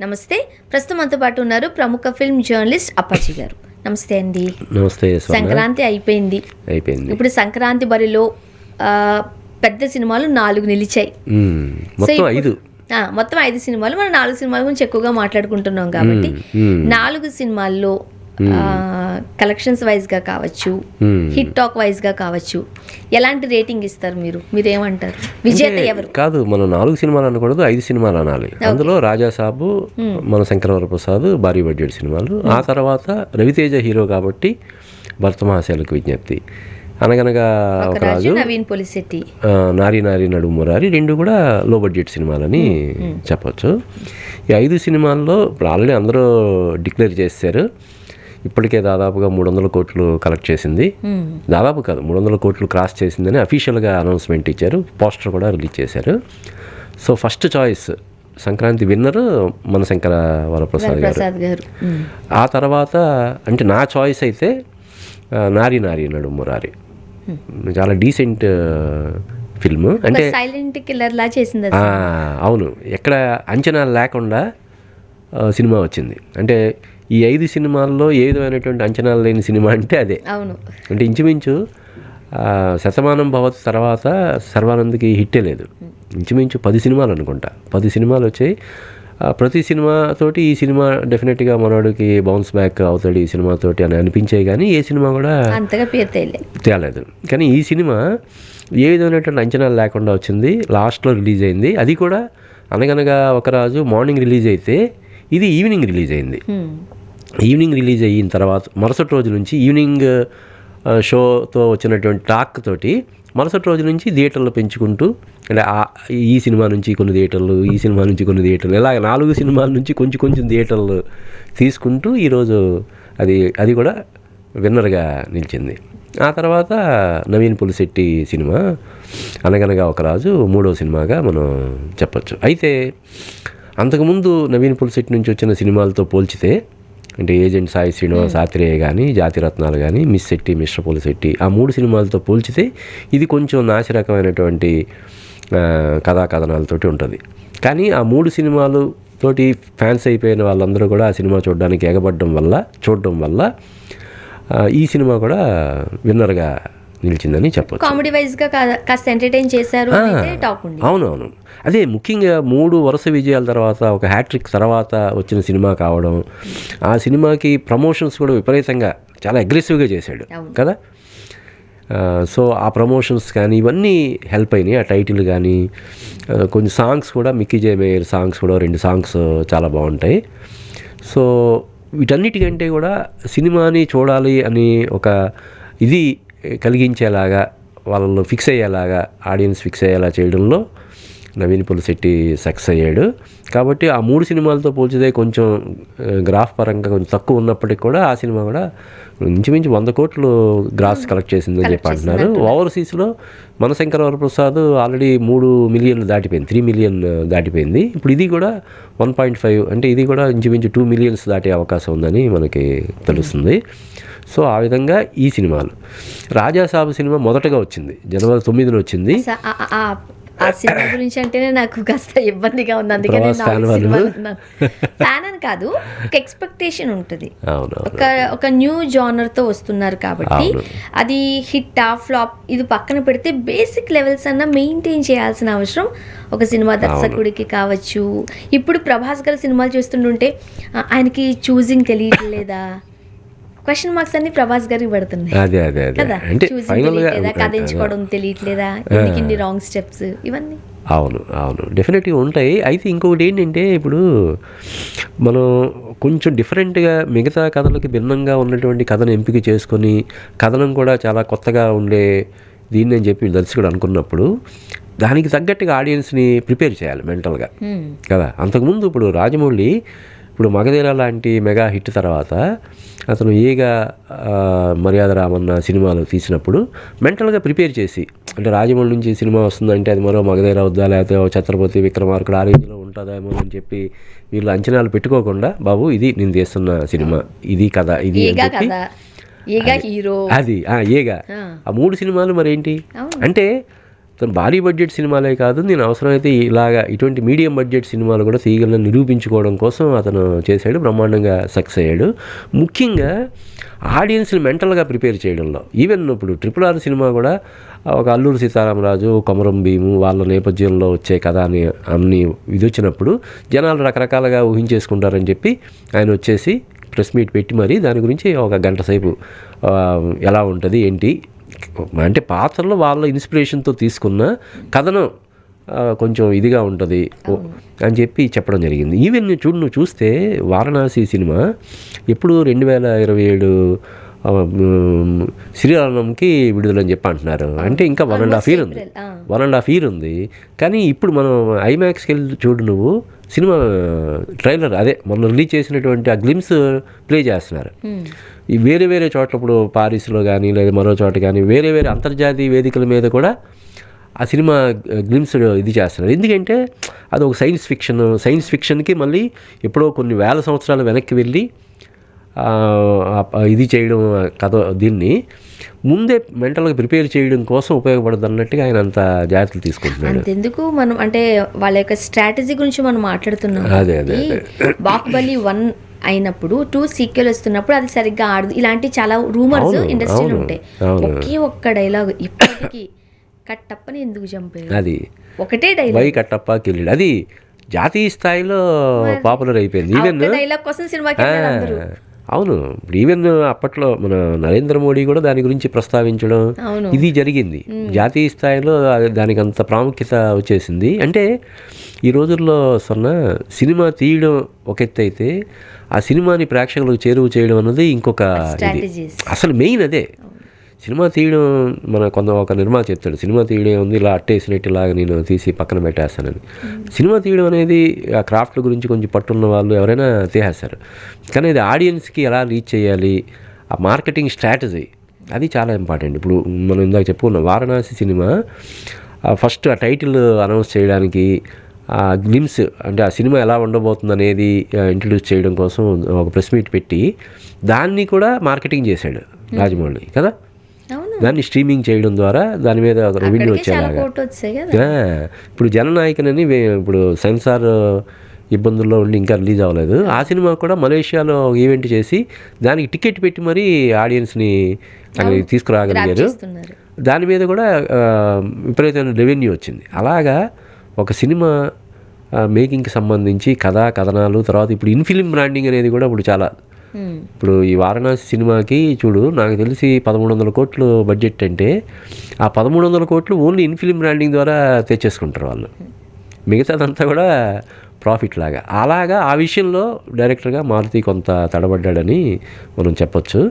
నమస్తే. ప్రస్తుతం మనతో పాటు ఉన్నారు ప్రముఖ ఫిల్మ్ జర్నలిస్ట్ అప్పాజీ గారు. నమస్తే అండి. నమస్తే. సంక్రాంతి అయిపోయింది. ఇప్పుడు సంక్రాంతి బరిలో పెద్ద సినిమాలు 4 నిలిచాయి. మొత్తం 5 సినిమాలు. మనం 4 సినిమాల గురించి ఎక్కువగా మాట్లాడుకుంటున్నాం కాబట్టి 4 సినిమాల్లో కలెక్షన్స్ వైజ్ గా కావచ్చు, హిట్ టాక్ వైజ్ గా కావచ్చు, ఎలాంటి రేటింగ్ ఇస్తారు మీరేమంటారు? విజేత ఎవరు? కాదు, మనం 4 సినిమాలు అనకూడదు, 5 సినిమాలు అనాలి. అందులో రాజాసాబు, మన శంకరవరప్రసాద్ భారీ బడ్జెట్ సినిమాలు. ఆ తర్వాత రవితేజ హీరో కాబట్టి భరతమహాశయులకు విజ్ఞప్తి, అనగనగా ఒక రాజు, నవీన్ పొలిశెట్టి, నారీ నారీ నడుమురారి, 2 కూడా లో బడ్జెట్ సినిమాలని చెప్పచ్చు. ఈ 5 సినిమాల్లో ఇప్పుడు ఆల్రెడీ అందరూ డిక్లేర్ చేశారు. ఇప్పటికే దాదాపుగా 300 కోట్లు కలెక్ట్ చేసింది. దాదాపు కాదు, 300 కోట్లు క్రాస్ చేసిందని అఫీషియల్గా అనౌన్స్మెంట్ ఇచ్చారు. పోస్టర్ కూడా రిలీజ్ చేశారు. So first choice Sankranti winner మన శంకర వరప్రసాద్ గారు. ఆ తర్వాత అంటే నా చాయిస్ అయితే నారీ నారీ నడుమురారి. చాలా డీసెంట్ ఫిల్మ్. అంటే సైలెంట్ కిల్లర్ లా చేసింది. అవును, ఎక్కడ అంచనాలు లేకుండా సినిమా వచ్చింది. అంటే ఈ 5 సినిమాల్లో ఏ విధమైనటువంటి అంచనాలు లేని సినిమా అంటే అదే. అవును, అంటే ఇంచుమించు శతమానం భవత్ తర్వాత సర్వానంద్కి హిట్టే లేదు. ఇంచుమించు 10 సినిమాలు అనుకుంటా, 10 సినిమాలు వచ్చాయి. ప్రతి సినిమాతోటి ఈ సినిమా డెఫినెట్గా మనోడికి బౌన్స్ బ్యాక్ అవుతాడు ఈ సినిమాతోటి అని అనిపించాయి, కానీ ఏ సినిమా కూడా అంతగా పేరు తేలేదు. కానీ ఈ సినిమా ఏ విధమైనటువంటి అంచనాలు లేకుండా వచ్చింది. లాస్ట్లో రిలీజ్ అయింది. అది కూడా అనగనగా ఒక రాజు మార్నింగ్ రిలీజ్ అయితే ఇది ఈవినింగ్ రిలీజ్ అయింది. ఈవినింగ్ రిలీజ్ అయిన తర్వాత మరుసటి రోజు నుంచి ఈవినింగ్ షోతో వచ్చినటువంటి టాక్ తోటి మరుసటి రోజు నుంచి థియేటర్లు పెంచుకుంటూ, అంటే ఈ సినిమా నుంచి కొన్ని థియేటర్లు, ఈ సినిమా నుంచి కొన్ని థియేటర్లు, ఇలాగ 4 సినిమాల నుంచి కొంచెం థియేటర్లు తీసుకుంటూ ఈరోజు అది కూడా విన్నర్గా నిలిచింది. ఆ తర్వాత నవీన్ పొలిశెట్టి సినిమా అనగనగా ఒక రాజు 3వ సినిమాగా మనం చెప్పచ్చు. అయితే అంతకుముందు నవీన్ పొలిశెట్టి నుంచి వచ్చిన సినిమాలతో పోల్చితే, అంటే ఏజెంట్ సాయి శ్రీనివాస్ ఆత్రేయ కానీ, జాతిరత్నాలు కానీ, మిస్ శెట్టి, మిస్టర్ పొలిశెట్టి, ఆ 3 సినిమాలతో పోల్చితే ఇది కొంచెం నాసిరకమైనటువంటి కథా కథనాలతోటి ఉంటుంది. కానీ ఆ 3 సినిమాలు తోటి ఫ్యాన్స్ అయిపోయిన వాళ్ళందరూ కూడా ఆ సినిమా చూడడానికి ఎగబడడం వల్ల ఈ సినిమా కూడా విన్నర్గా నిలిచిందని చెప్పచ్చు. కామెడీ వైజ్ గా కాస్త ఎంటర్టైన్ చేశారు. అవునవును, అదే ముఖ్యంగా 3 వరుస విజయాల తర్వాత, ఒక హ్యాట్రిక్ తర్వాత వచ్చిన సినిమా కావడం, ఆ సినిమాకి ప్రమోషన్స్ కూడా విపరీతంగా చాలా అగ్రెసివ్గా చేశాడు కదా. సో ఆ ప్రమోషన్స్ కానీ ఇవన్నీ హెల్ప్ అయినాయి. ఆ టైటిల్ కానీ కొన్ని సాంగ్స్ కూడా, మిక్కీ జే మేయర్ సాంగ్స్ కూడా 2 సాంగ్స్ చాలా బాగుంటాయి. సో వీటన్నిటికంటే కూడా సినిమాని చూడాలి అని ఒక ఇది కలిగించేలాగా, వాళ్ళు ఫిక్స్ అయ్యేలాగా, ఆడియన్స్ ఫిక్స్ అయ్యేలా చేయడంలో నవీన్ పొలిశెట్టి సక్సెస్ అయ్యాడు. కాబట్టి ఆ 3 సినిమాలతో పోల్చితే కొంచెం గ్రాఫ్ పరంగా కొంచెం తక్కువ ఉన్నప్పటికీ కూడా ఆ సినిమా కూడా ఇంచుమించు 100 కోట్లు గ్రాస్ కలెక్ట్ చేసిందని చెప్పి అంటున్నారు. ఓవర్సీస్లో మన శంకర వరప్రసాద్ ఆల్రెడీ 3 మిలియన్లు దాటిపోయింది, 3 మిలియన్ దాటిపోయింది. ఇప్పుడు ఇది కూడా 1.5, అంటే ఇది కూడా ఇంచుమించు 2 మిలియన్స్ దాటే అవకాశం ఉందని మనకి తెలుస్తుంది. సో ఆ విధంగా ఈ సినిమాలు, రాజాసాబు సినిమా మొదటగా వచ్చింది, జనవరి 9న వచ్చింది. ఆ సినిమా గురించి అంటేనే నాకు కాస్త ఇబ్బందిగా ఉంది. అందుకని ఫ్యాన్ అని కాదు, ఒక ఎక్స్పెక్టేషన్ ఉంటుంది. ఒక న్యూ జానర్ తో వస్తున్నారు కాబట్టి అది హిట్ ఫ్లాప్ ఇది పక్కన పెడితే బేసిక్ లెవెల్స్ అన్న మెయింటైన్ చేయాల్సిన అవసరం ఒక సినిమా దర్శకుడికి కావచ్చు. ఇప్పుడు ప్రభాస్ గారి సినిమాలు చూస్తుంటే ఆయనకి చూజింగ్ తెలియట్లేదా, క్వశ్చన్ మార్క్స్ అన్ని ప్రభాస్ గారికి పడుతున్నాయి కదా. కథ ఎంచుకోవడం తెలియట్లేదా, ఇన్ని రాంగ్ స్టెప్స్, ఇవన్నీ అవును డెఫినెట్గా ఉంటాయి. అయితే ఇంకొకటి ఏంటంటే, ఇప్పుడు మనం కొంచెం డిఫరెంట్గా మిగతా కథలకి భిన్నంగా ఉన్నటువంటి కథను ఎంపిక చేసుకొని, కథనం కూడా చాలా కొత్తగా ఉండే దీన్ని అని చెప్పి దర్శకుడు అనుకున్నప్పుడు దానికి తగ్గట్టుగా ఆడియన్స్ని ప్రిపేర్ చేయాలి మెంటల్గా కదా. అంతకుముందు ఇప్పుడు రాజమౌళి ఇప్పుడు మగధీర లాంటి మెగా హిట్ తర్వాత అతను ఏగా మర్యాద రామన్న సినిమాలు తీసినప్పుడు మెంటల్గా ప్రిపేర్ చేసి, అంటే రాజమౌళి నుంచి సినిమా వస్తుందంటే అది మరో మగధీర అవుద్దా, లేకపోతే ఛత్రపతి విక్రమార్కుడు ఆ రేంజ్లో ఉంటుందేమో అని చెప్పి వీళ్ళు అంచనాలు పెట్టుకోకుండా, బాబు ఇది నేను తీస్తున్న సినిమా, ఇది కథ, ఇది హీరో, అది ఏగా ఆ 3 సినిమాలు మరేంటి అంటే భారీ బడ్జెట్ సినిమాలే కాదు, నేను అవసరమైతే ఇలాగా ఇటువంటి మీడియం బడ్జెట్ సినిమాలు కూడా తీయగలను నిరూపించుకోవడం కోసం అతను చేశాడు. బ్రహ్మాండంగా సక్సెస్ అయ్యాడు. ముఖ్యంగా ఆడియన్స్ని మెంటల్గా ప్రిపేర్ చేయడంలో. ఈవెన్ ఇప్పుడు RRR సినిమా కూడా ఒక అల్లూరి సీతారామరాజు, కొమరం భీము వాళ్ళ నేపథ్యంలో వచ్చే కథ అని అన్ని ఇది వచ్చినప్పుడు జనాలు రకరకాలుగా ఊహించేసుకుంటారని చెప్పి ఆయన వచ్చేసి ప్రెస్ మీట్ పెట్టి మరి దాని గురించి ఒక గంట సేపు ఎలా ఉంటుంది ఏంటి అంటే పాత్రలో వాళ్ళ ఇన్స్పిరేషన్తో తీసుకున్న కథనం కొంచెం ఇదిగా ఉంటుంది అని చెప్పి చెప్పడం జరిగింది. ఈవెన్ నువ్వు చూస్తే వారణాసి సినిమా ఎప్పుడు 2027 శ్రీరామంకి విడుదలని చెప్పి అంటున్నారు. అంటే ఇంకా 1.5 year ఉంది. 1.5 year ఉంది. కానీ ఇప్పుడు మనం ఐమాక్స్కి వెళ్ళి చూడు, నువ్వు సినిమా ట్రైలర్ అదే మొన్న రిలీజ్ చేసినటువంటి ఆ గ్లిమ్స్ ప్లే చేస్తున్నారు. ఈ వేరే వేరే చోట్ల ఇప్పుడు పారిస్లో కానీ లేదా మరో చోట కానీ వేరే వేరే అంతర్జాతీయ వేదికల మీద కూడా ఆ సినిమా గ్లిమ్స్ ఇది చేస్తున్నారు. ఎందుకంటే అది ఒక సైన్స్ ఫిక్షన్కి మళ్ళీ ఎప్పుడో కొన్ని వేల సంవత్సరాలు వెనక్కి వెళ్ళి ఇది చేయడం కథ దీన్ని ముందే మెంటల్గా ప్రిపేర్ చేయడం కోసం ఉపయోగపడుతుంది అన్నట్టుగా ఆయన అంత జాగ్రత్తలు తీసుకుంటున్నాడు. అంతెందుకు మనం అంటే వాళ్ళ యొక్క స్ట్రాటజీ గురించి మనం మాట్లాడుతున్నాం. అదే బాహుబలి 1 అయినప్పుడు 2 సీక్వెల్ వస్తున్నప్పుడు అది సరిగ్గా ఆడదు, ఇలాంటి చాలా రూమర్స్ ఇండస్ట్రీలో ఉంటాయి. ఒకే ఒక్క డైలాగ్ ఇప్పటికీ కట్టప్పని ఎందుకు చంపారు, అది ఒకటే డైలాగ్, వై కట్టప్ప కిల్లుడు, అది జాతీయ స్థాయిలో పాపులర్ అయిపోయింది. ఈవెన్ డైలాగ్ కోసం సినిమాకి వెళ్ళారు అందరూ. అవును, ఇప్పుడు ఈవెన్ అప్పట్లో మన నరేంద్ర మోడీ కూడా దాని గురించి ప్రస్తావించడం ఇది జరిగింది. జాతీయ స్థాయిలో దానికి అంత ప్రాముఖ్యత వచ్చేసింది. అంటే ఈ రోజుల్లో సినిమా తీయడం ఒక ఎత్తు అయితే ఆ సినిమాని ప్రేక్షకులకు చేరువ చేయడం అన్నది ఇంకొక అసలు మెయిన్ అదే. సినిమా తీయడం ఒక నిర్మాత చెప్తాడు, సినిమా తీయడం ఉంది ఇలా అట్టేసినట్టు ఇలాగా నేను తీసి పక్కన పెట్టేస్తానని. సినిమా తీయడం అనేది ఆ క్రాఫ్ట్ గురించి కొంచెం పట్టున్న వాళ్ళు ఎవరైనా తీసేస్తారు. కానీ ఇది ఆడియన్స్కి ఎలా రీచ్ చేయాలి, ఆ మార్కెటింగ్ స్ట్రాటజీ అది చాలా ఇంపార్టెంట్. ఇప్పుడు మనం ఇందాక చెప్పుకున్నాం వారణాసి సినిమా ఫస్ట్ ఆ టైటిల్ అనౌన్స్ చేయడానికి, ఆ గ్లిమ్స్ అంటే ఆ సినిమా ఎలా ఉండబోతుంది అనేది ఇంట్రడ్యూస్ చేయడం కోసం ఒక ప్రెస్ మీట్ పెట్టి దాన్ని కూడా మార్కెటింగ్ చేశాడు రాజమౌళి కదా. దాన్ని స్ట్రీమింగ్ చేయడం ద్వారా దాని మీద ఒక రెవెన్యూ వచ్చేలాగా. ఇప్పుడు జననాయకనని ఇప్పుడు సెన్సార్ ఇబ్బందుల్లో ఉండి ఇంకా రిలీజ్ అవ్వలేదు. ఆ సినిమా కూడా మలేషియాలో ఈవెంట్ చేసి దానికి టికెట్ పెట్టి మరీ ఆడియన్స్ని అక్కడికి తీసుకురాగలిగారు. దాని మీద కూడా విపరీతమైన రెవెన్యూ వచ్చింది. అలాగా ఒక సినిమా మేకింగ్కి సంబంధించి కథనాలు, తర్వాత ఇప్పుడు ఇన్ఫిలిం బ్రాండింగ్ అనేది కూడా ఇప్పుడు చాలా. ఇప్పుడు ఈ వారణాసి సినిమాకి చూడు, నాకు తెలిసి 1300 కోట్లు బడ్జెట్ అంటే ఆ 1300 కోట్లు ఓన్లీ ఇన్ఫిలిం బ్రాండింగ్ ద్వారా తెచ్చేసుకుంటారు వాళ్ళు. మిగతాదంతా కూడా ప్రాఫిట్ లాగా. అలాగా ఆ విషయంలో డైరెక్టర్గా మారుతి కొంత తడబడ్డాడని మనం చెప్పొచ్చు.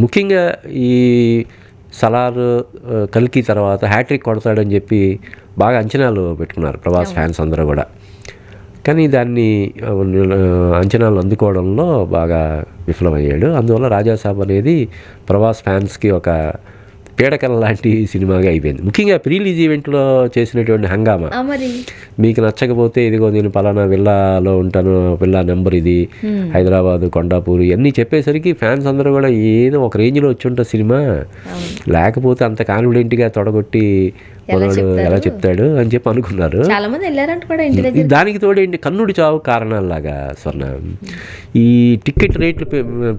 ముఖ్యంగా ఈ సలార్, కల్కి తర్వాత హ్యాట్రిక్ కొడతాడని చెప్పి బాగా అంచనాలు పెట్టుకున్నారు ప్రభాస్ ఫ్యాన్స్ అందరూ కూడా. కానీ దాన్ని అంచనాలు అందుకోవడంలో బాగా విఫలమయ్యాడు. అందువల్ల రాజాసాబ్ అనేది ప్రభాస్ ఫ్యాన్స్కి ఒక పీడకల లాంటి సినిమాగా అయిపోయింది. ముఖ్యంగా ప్రీ రిలీజ్ ఈవెంట్లో చేసినటువంటి హంగామా, మీకు నచ్చకపోతే ఇదిగో నేను పలానా విల్లాలో ఉంటాను, విల్లా నెంబర్ ఇది, హైదరాబాదు, కొండాపూర్ ఇవన్నీ చెప్పేసరికి ఫ్యాన్స్ అందరూ కూడా ఏదో ఒక రేంజ్లో వచ్చి ఉంటుంది సినిమా, లేకపోతే అంత కాన్ఫిడెంట్గా తొడగొట్టి ఎలా చెప్తాడు అని చెప్పి అనుకున్నారు. దానికి తోడేంటి కన్నుడి చావు కారణాలలాగా స్వర్ణ. ఈ టికెట్ రేట్లు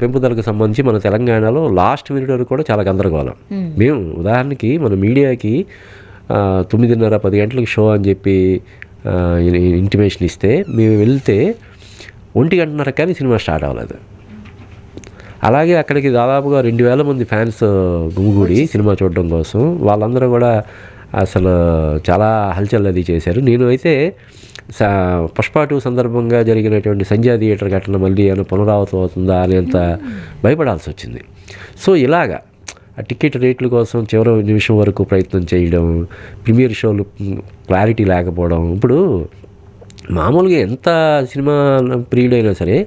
పెంపుదలకు సంబంధించి మన తెలంగాణలో లాస్ట్ మినిట్ వరకు కూడా చాలా గందరగోళం. మేము ఉదాహరణకి మన మీడియాకి 9:30-10 గంటలకు షో అని చెప్పి ఇంటిమేషన్ ఇస్తే మేము వెళ్తే 1:30 కానీ సినిమా స్టార్ట్ అవ్వలేదు. అలాగే అక్కడికి దాదాపుగా 2000 మంది ఫ్యాన్స్ గుమిగూడి సినిమా చూడడం కోసం, వాళ్ళందరూ కూడా అసలు చాలా హల్చల్ అది చేశారు. నేను అయితే పుష్ప 2 సందర్భంగా జరిగినటువంటి సంధ్యా థియేటర్ ఘటన మళ్ళీ ఏమైనా పునరావృతం అవుతుందా అనేంత భయపడాల్సి వచ్చింది. సో ఇలాగా ఆ టికెట్ రేట్ల కోసం చివరి నిమిషం వరకు ప్రయత్నం చేయడం, ప్రీమియర్ షోలు క్లారిటీ లేకపోవడం. ఇప్పుడు మామూలుగా ఎంత సినిమా పీరియడ్ అయినా సరే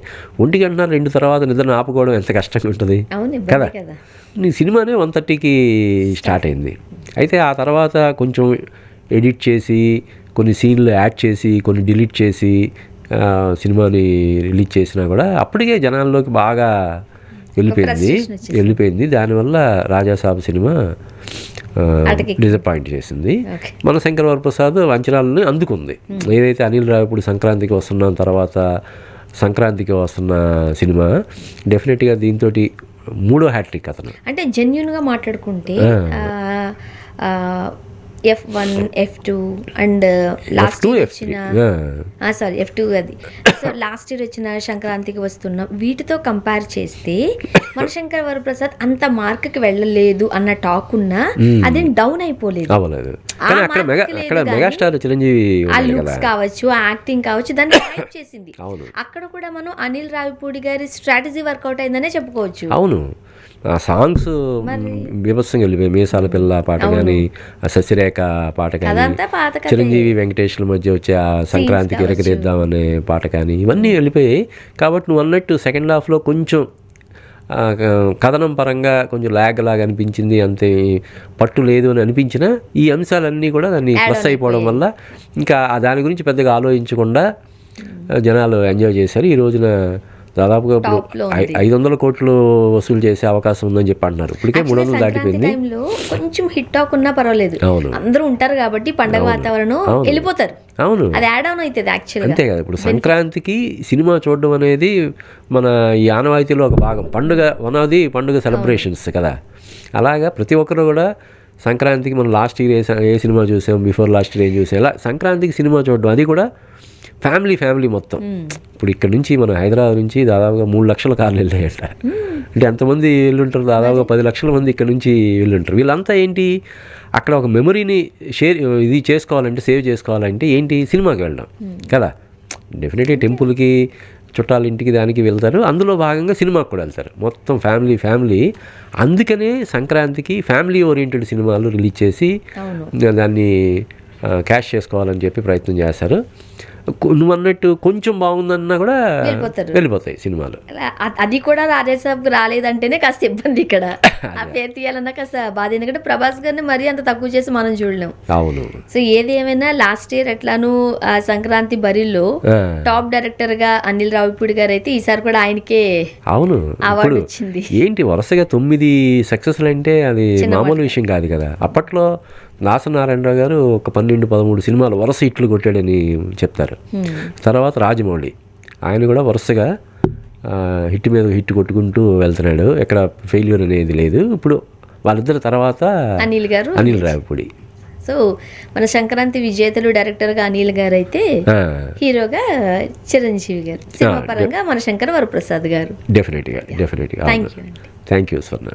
1:02 తర్వాత నిద్రను ఆపుకోవడం ఎంత కష్టంగా ఉంటుంది కదా. నీ సినిమానే 1:30కి స్టార్ట్ అయింది. అయితే ఆ తర్వాత కొంచెం ఎడిట్ చేసి, కొన్ని సీన్లు యాడ్ చేసి, కొన్ని డిలీట్ చేసి సినిమాని రిలీజ్ చేసినా కూడా అప్పటికే జనాల్లోకి బాగా వెళ్ళిపోయింది. దానివల్ల రాజాసాబ్ సినిమా డిసప్పాయింట్ చేసింది. మన శంకర్ వరప్రసాద్ అంచనాలను అందుకుంది. ఏదైతే అనిల్ రావిపూడి సంక్రాంతికి వస్తున్న తర్వాత సంక్రాంతికి వస్తున్న సినిమా డెఫినెట్గా దీంతో 3వ హ్యాట్రిక్ అతను. అంటే జెన్యున్గా మాట్లాడుకుంటే F1, F2 and last year వచ్చిన F2 అది. సో లాస్ట్ ఇయర్ వచ్చిన సంక్రాంతికి వస్తున్న వీటితో కంపేర్ చేస్తే మన శంకర్ వరప్రసాద్ అంత మార్క్కి వెళ్ళలేదు అన్న టాక్ ఉన్నా అదేం డౌన్ అయిపోలేదు. మెగాస్టార్ చిరంజీవి ఆ లుక్స్ కావచ్చు, ఆ యాక్టింగ్ కావచ్చు, దాన్ని హైప్ చేసింది. అక్కడ కూడా మనం అనిల్ రావిపూడి గారి స్ట్రాటజీ వర్కౌట్ అయిందనే చెప్పుకోవచ్చు. అవును, ఆ సాంగ్స్ బీభత్సంగా వెళ్ళిపోయి మీసాల పిల్ల పాట కానీ, శశిరేఖ పాట కానీ, చిరంజీవి వెంకటేష్ల మధ్య వచ్చే ఆ సంక్రాంతికి ఎరగదిద్దామనే పాట కానీ, ఇవన్నీ వెళ్ళిపోయాయి. కాబట్టి నువ్వు అన్నట్టు సెకండ్ హాఫ్లో కొంచెం కథనం పరంగా కొంచెం ల్యాగ్ లాగా అనిపించింది, అంతే పట్టు లేదు అని అనిపించిన ఈ అంశాలన్నీ కూడా దాన్ని ప్లస్ అయిపోవడం వల్ల ఇంకా దాని గురించి పెద్దగా ఆలోచించకుండా జనాలు ఎంజాయ్ చేశారు. ఈ రోజున దాదాపుగా 500 కోట్లు వసూలు చేసే అవకాశం ఉందని చెప్పి అంటున్నారు. ఇప్పటికే 300 దాటిపోయింది. కొంచెం హిట్ టాక్ ఉన్నా పర్వాలేదు, అందరూ ఉంటారు కాబట్టి పండగ వాతావరణం వెళ్ళిపోతారు. అవును, అది యాడ్ ఆన్ అవుతుంది యాక్చువల్గా. అంతే కదా, ఇప్పుడు సంక్రాంతికి సినిమా చూడడం అనేది మన ఈ ఆనవాయితీలో ఒక భాగం. పండుగ వనది పండుగ సెలబ్రేషన్స్ కదా. అలాగా ప్రతి ఒక్కరు కూడా సంక్రాంతికి మనం లాస్ట్ ఇయర్ ఏ సినిమా చూసాం, బిఫోర్ లాస్ట్ ఇయర్ ఏం చూసాం, ఇలా సంక్రాంతికి సినిమా చూడడం, అది కూడా ఫ్యామిలీ మొత్తం. ఇప్పుడు ఇక్కడ నుంచి మన హైదరాబాద్ నుంచి దాదాపుగా 3 లక్షల కార్లు వెళ్ళాయట. అంటే ఎంతమంది వెళ్ళుంటారు? దాదాపుగా 10 లక్షల మంది ఇక్కడ నుంచి వెళ్ళుంటారు. వీళ్ళంతా ఏంటి, అక్కడ ఒక మెమరీని ఇది చేసుకోవాలంటే, సేవ్ చేసుకోవాలంటే ఏంటి, సినిమాకి వెళ్ళడం కదా. డెఫినెట్లీ టెంపుల్కి, చుట్టాల ఇంటికి, దానికి వెళ్తారు. అందులో భాగంగా సినిమాకి కూడా వెళ్తారు. మొత్తం ఫ్యామిలీ. అందుకనే సంక్రాంతికి ఫ్యామిలీ ఓరియంటెడ్ సినిమాలు రిలీజ్ చేసి దాన్ని క్యాష్ చేసుకోవాలని చెప్పి ప్రయత్నం చేస్తారు. నువ్వు అన్నట్టు కొంచెం బాగుందన్నా కూడా వెళ్ళిపోతాయి సినిమాలు. అది కూడా రాజాసాబ్ రాలేదంటేనే కాస్త ఇబ్బంది. ఇక్కడ ఆ పేరు తీయాలన్నా కాస్త బాధ, ఎందుకంటే ప్రభాస్ గారిని మరీ అంత తక్కువ చేసి మనం చూడలేం. అవును. సో ఏది ఏమైనా లాస్ట్ ఇయర్ ఎట్లాను సంక్రాంతి బరిలో టాప్ డైరెక్టర్ గా అనిల్ రావిపూడి గారు అయితే ఈసారి కూడా ఆయనకే అవార్డు వచ్చింది. ఏంటి వరుసగా 9 సక్సెస్లు అంటే అది మామూలు విషయం కాదు కదా. అప్పట్లో నాసనారాయణరావు గారు ఒక 12-13 సినిమాలు వరుస హిట్లు కొట్టాడని చెప్తారు. తర్వాత రాజమౌళి, ఆయన కూడా వరుసగా హిట్ మీద హిట్ కొట్టుకుంటూ వెళ్తున్నాడు, ఎక్కడ ఫెయిల్యూర్ అనేది లేదు. ఇప్పుడు వాళ్ళిద్దరు తర్వాత అనిల్ రావిపూడి. సో మన సంక్రాంతి విజేతలు డైరెక్టర్గా అనిల్ గారు అయితే, హీరోగా చిరంజీవి గారు, సినిమా పరంగా మన శంకర్ వరప్రసాద్ గారు. డెఫినెట్గా. Thank you Swarna.